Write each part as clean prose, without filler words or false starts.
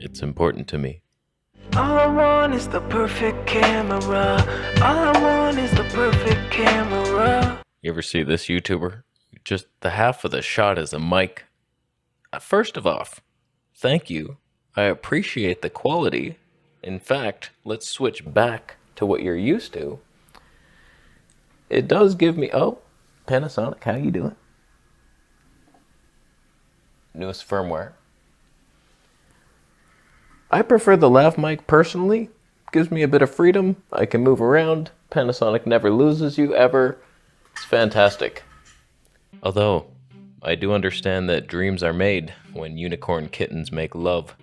It's important to me. All I want is the perfect camera. All I want is the perfect camera. You ever see this YouTuber? Just the half of the shot is a mic. First of all, thank you. I appreciate the quality. In fact, let's switch back to what you're used to. It does give me... Oh, Panasonic, how you doing? Newest firmware. I prefer the lav mic personally. Gives me a bit of freedom. I can move around. Panasonic never loses you, ever. It's fantastic. Although, I do understand that dreams are made when unicorn kittens make love.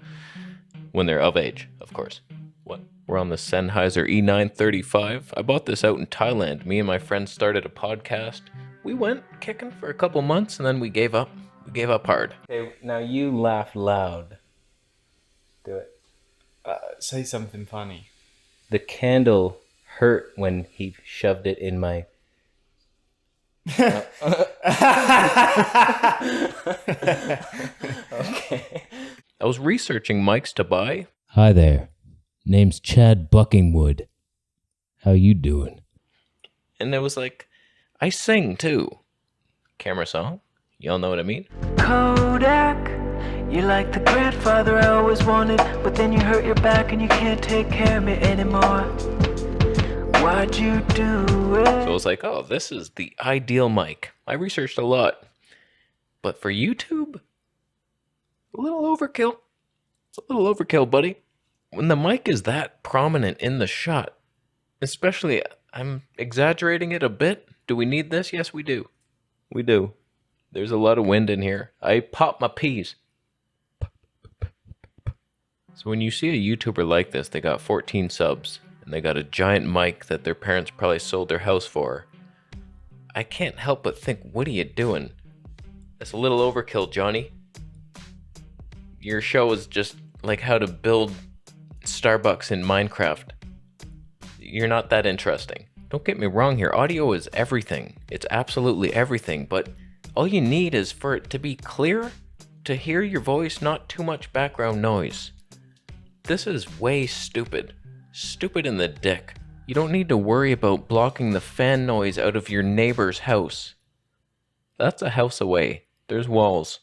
When they're of age, of course. What? We're on the Sennheiser E935. I bought this out in Thailand. Me and my friends started a podcast. We went kicking for a couple months and then we gave up. We gave up hard. Okay, now you laugh loud. Do it. Say something funny. The candle hurt when he shoved it in my... Okay. I was researching mics to buy. Hi there. Name's Chad Buckingwood. How you doing? And it was like, I sing too. Camera song. Y'all know what I mean? Kodak, you're like the grandfather I always wanted, but then you hurt your back and you can't take care of me anymore. Why'd you do it? So I was like, oh, this is the ideal mic. I researched a lot. But for YouTube, a little overkill. It's a little overkill, buddy. When the mic is that prominent in the shot, especially, I'm exaggerating it a bit. Do we need this? Yes, we do. We do. There's a lot of wind in here. I pop my peas. So when you see a YouTuber like this, they got 14 subs, and they got a giant mic that their parents probably sold their house for, I can't help but think, what are you doing? That's a little overkill, Johnny. Your show is just like how to build Starbucks in Minecraft. You're not that interesting. Don't get me wrong here, audio is everything. It's absolutely everything, but all you need is for it to be clear, to hear your voice, not too much background noise. This is way stupid. Stupid in the dick. You don't need to worry about blocking the fan noise out of your neighbor's house. That's a house away. There's walls.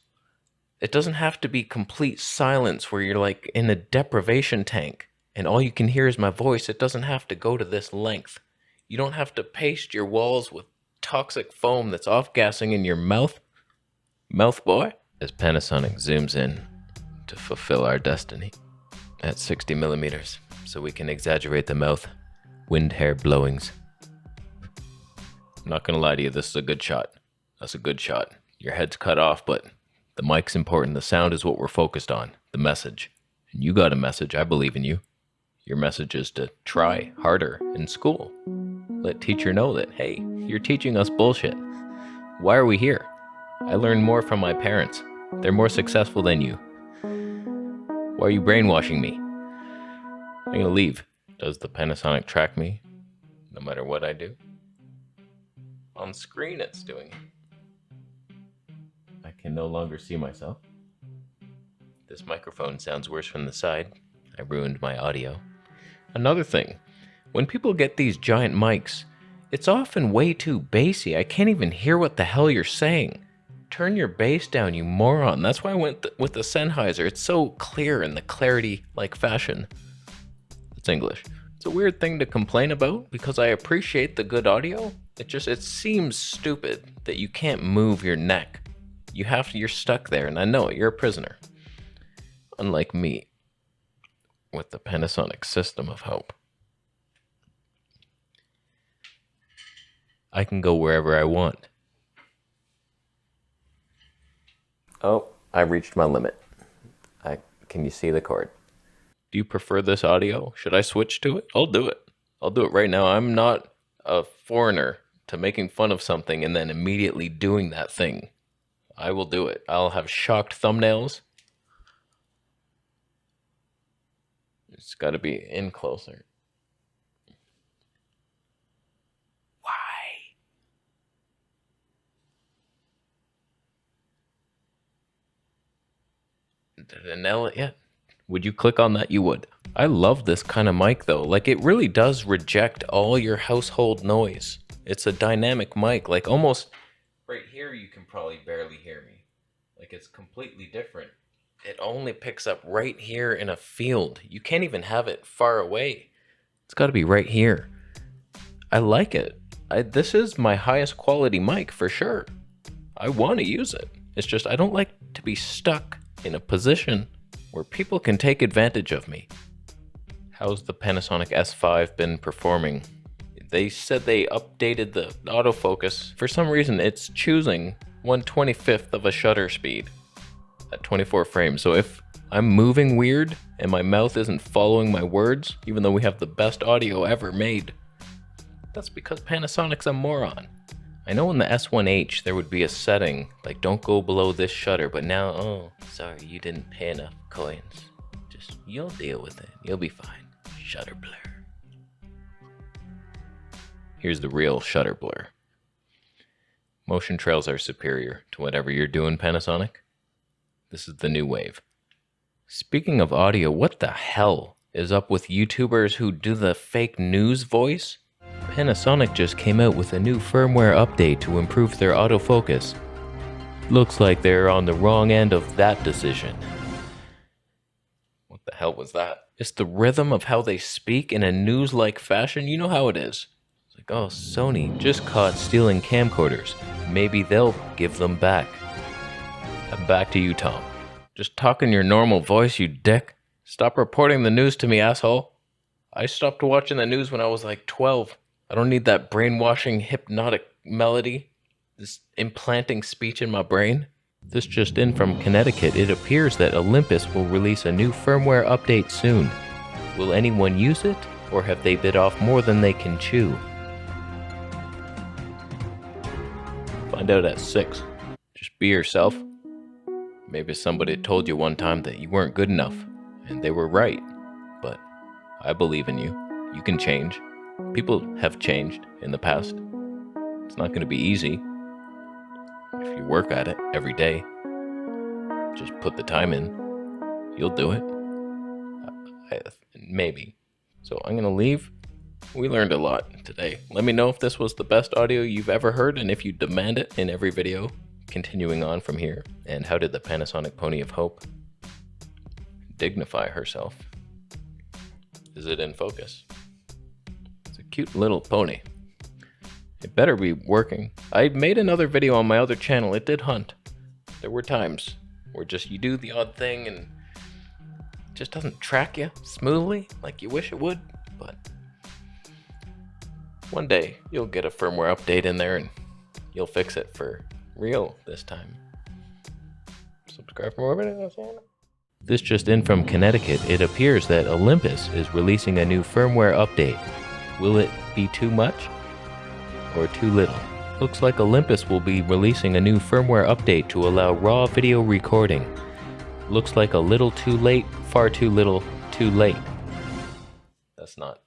It doesn't have to be complete silence where you're like in a deprivation tank and all you can hear is my voice. It doesn't have to go to this length. You don't have to paste your walls with toxic foam that's off-gassing in your mouth. Mouth boy? As Panasonic zooms in to fulfill our destiny at 60 millimeters so we can exaggerate the mouth. Wind hair blowings. I'm not gonna lie to you, this is a good shot. That's a good shot. Your head's cut off, but the mic's important. The sound is what we're focused on. The message. And you got a message. I believe in you. Your message is to try harder in school. Let teacher know that, hey, you're teaching us bullshit. Why are we here? I learned more from my parents. They're more successful than you. Why are you brainwashing me? I'm gonna leave. Does the Panasonic track me no matter what I do? On screen it's doing it. I can no longer see myself. This microphone sounds worse from the side. I ruined my audio. Another thing, when people get these giant mics, it's often way too bassy. I can't even hear what the hell you're saying. Turn your bass down, you moron. That's why I went with the Sennheiser. It's so clear in the clarity-like fashion. It's English. It's a weird thing to complain about because I appreciate the good audio. It seems stupid that you can't move your neck. You're stuck there, and I know it, you're a prisoner. Unlike me, with the Panasonic system of hope. I can go wherever I want. Oh, I reached my limit. Can you see the cord? Do you prefer this audio? Should I switch to it? I'll do it. I'll do it right now. I'm not a foreigner to making fun of something and then immediately doing that thing. I will do it. I'll have shocked thumbnails. It's got to be in closer. Why? Did I nail it yet? Would you click on that? You would. I love this kind of mic though. Like, it really does reject all your household noise. It's a dynamic mic. Like, almost right here you can probably barely hear me. Like, it's completely different. It only picks up right here in a field. You can't even have it far away. It's got to be right here. I like it. This is my highest quality mic for sure. I want to use it. It's just I don't like to be stuck in a position where people can take advantage of me. How's the Panasonic S5 been performing? They said they updated the autofocus. For some reason, it's choosing 1/25th of a shutter speed at 24 frames. So if I'm moving weird and my mouth isn't following my words, even though we have the best audio ever made, that's because Panasonic's a moron. I know in the S1H there would be a setting like don't go below this shutter, but now, oh, sorry, you didn't pay enough coins. Just, you'll deal with it. You'll be fine. Shutter blur. Here's the real shutter blur. Motion trails are superior to whatever you're doing, Panasonic. This is the new wave. Speaking of audio, what the hell is up with YouTubers who do the fake news voice? Panasonic just came out with a new firmware update to improve their autofocus. Looks like they're on the wrong end of that decision. What the hell was that? It's the rhythm of how they speak in a news-like fashion. You know how it is. It's like, oh, Sony just caught stealing camcorders. Maybe they'll give them back. Back to you, Tom. Just talk in your normal voice, you dick. Stop reporting the news to me, asshole. I stopped watching the news when I was like 12. I don't need that brainwashing hypnotic melody. This implanting speech in my brain. This just in from Connecticut. It appears that Olympus will release a new firmware update soon. Will anyone use it, or have they bit off more than they can chew? Find out at 6. Just be yourself. Maybe somebody told you one time that you weren't good enough, and they were right. But I believe in you. You can change. People have changed in the past. It's not going to be easy. If you work at it every day, just put the time in, you'll do it. Maybe. So I'm going to leave. We learned a lot today. Let me know if this was the best audio you've ever heard, and if you demand it in every video, continuing on from here. And how did the Panasonic Pony of Hope dignify herself? Is it in focus? It's a cute little pony. It better be working. I made another video on my other channel. It did hunt. There were times where just you do the odd thing and it just doesn't track you smoothly like you wish it would. But one day you'll get a firmware update in there and you'll fix it for real this time. Subscribe for more videos. This just in from Connecticut. It appears that Olympus is releasing a new firmware update. Will it be too much or too little? Looks like Olympus will be releasing a new firmware update to allow raw video recording. Looks like a little too late, far too little, too late. That's not